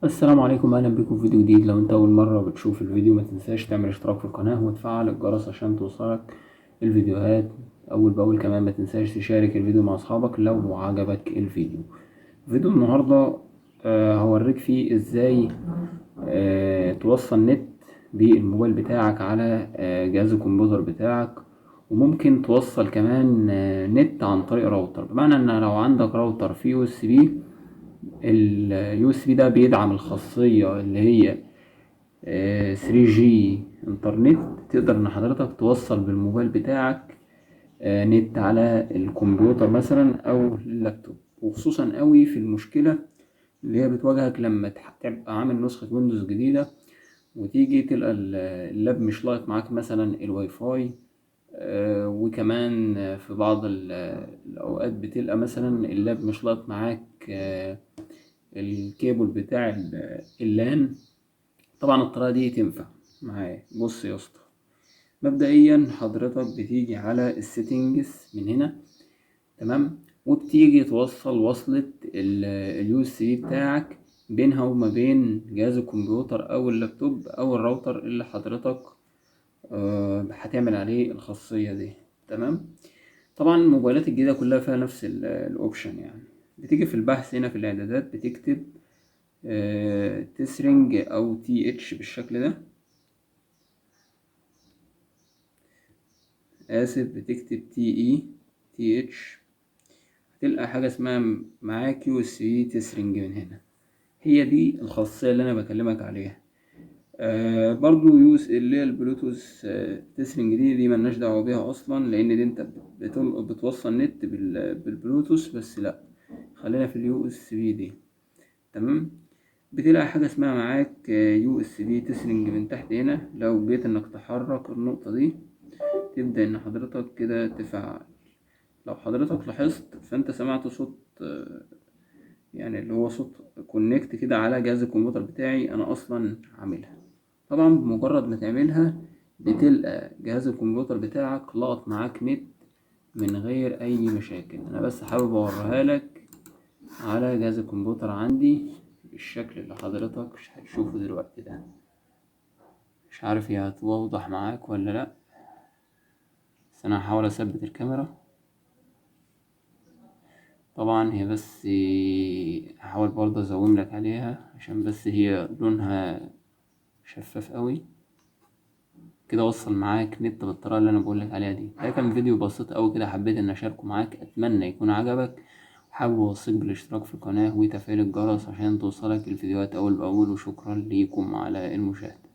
السلام عليكم، اهلا بكم في فيديو جديد. لو انت اول مره بتشوف الفيديو ما تنساش تعمل اشتراك في القناه وتفعل الجرس عشان توصلك الفيديوهات اول باول. كمان ما تنساش تشارك الفيديو مع اصحابك لو عجبك الفيديو. فيديو النهارده هوريك فيه ازاي توصل نت بالموبايل بتاعك على جهاز الكمبيوتر بتاعك، وممكن توصل كمان نت عن طريق راوتر. بمعنى ان لو عندك راوتر فيه يو اس بي، اليو اس بي ده بيدعم الخاصية اللي هي 3G انترنت. تقدر ان حضرتك توصل بالموبايل بتاعك نت على الكمبيوتر مثلا او اللابتوب، وخصوصا قوي في المشكلة اللي هي بتواجهك لما تبقى عامل نسخة ويندوز جديدة وتيجي تلقى اللاب مش لايق معاك مثلا الواي فاي. وكمان في بعض الأوقات بتلقى مثلا اللاب مش لايق معاك الكيبل بتاع اللان. طبعا الطريقة دي تنفع معايا. بص يا اسطى، مبدئيا حضرتك بتيجي على السيتنجز من هنا، تمام، وبتيجي توصل وصلة اليو اس بي بتاعك بينها وما بين جهاز الكمبيوتر او اللابتوب او الراوتر اللي حضرتك هتعمل عليه الخاصية دي. تمام. طبعا الموبايلات الجديدة كلها فيها نفس الاوبشن. يعني بتيجي في البحث هنا في الاعدادات بتكتب تسرنج او تي اتش بالشكل ده، اسف بتكتب تي اتش، هتلقى حاجة اسمها معاك يو اس بي تسرنج من هنا. هي دي الخاصية اللي انا بكلمك عليها. برضو يوز اللي هي البلوتوث تسرنج دي ملناش دعوة بيها اصلا، لان دي انت بتوصل نت بالبلوتوث بس. لا، خلينا في اليو اس بي دي. تمام. بتلاقي حاجة اسمها معاك يو اس بي تسرنج من تحت هنا. لو جيت انك تحرك النقطة دي تبدأ ان حضرتك كده تفعل. لو حضرتك لاحظت فانت سمعت صوت يعني اللي هو صوت كونكت كده على جهاز الكمبيوتر بتاعي انا اصلا عاملها. طبعا بمجرد ما تعملها بتلقى جهاز الكمبيوتر بتاعك لقط معاك نت من غير اي مشاكل. انا بس حابب اوريها لك على جهاز الكمبيوتر عندي بالشكل اللي حضرتك هتشوفه دلوقتي ده. مش عارف هي هتوضح معاك ولا لا، بس انا هحاول اثبت الكاميرا. طبعا هي بس هحاول برضه ازوم لك عليها عشان بس هي لونها شفاف قوي كده. وصل معاك نت بالطريقه اللي انا بقول لك عليها دي. ده كان فيديو بسيط قوي كده حبيت ان اشاركه معاك، اتمنى يكون عجبك. وحابب اوصيك بالاشتراك في القناه وتفعيل الجرس عشان توصلك الفيديوهات اول باول. وشكرا ليكم على المشاهده.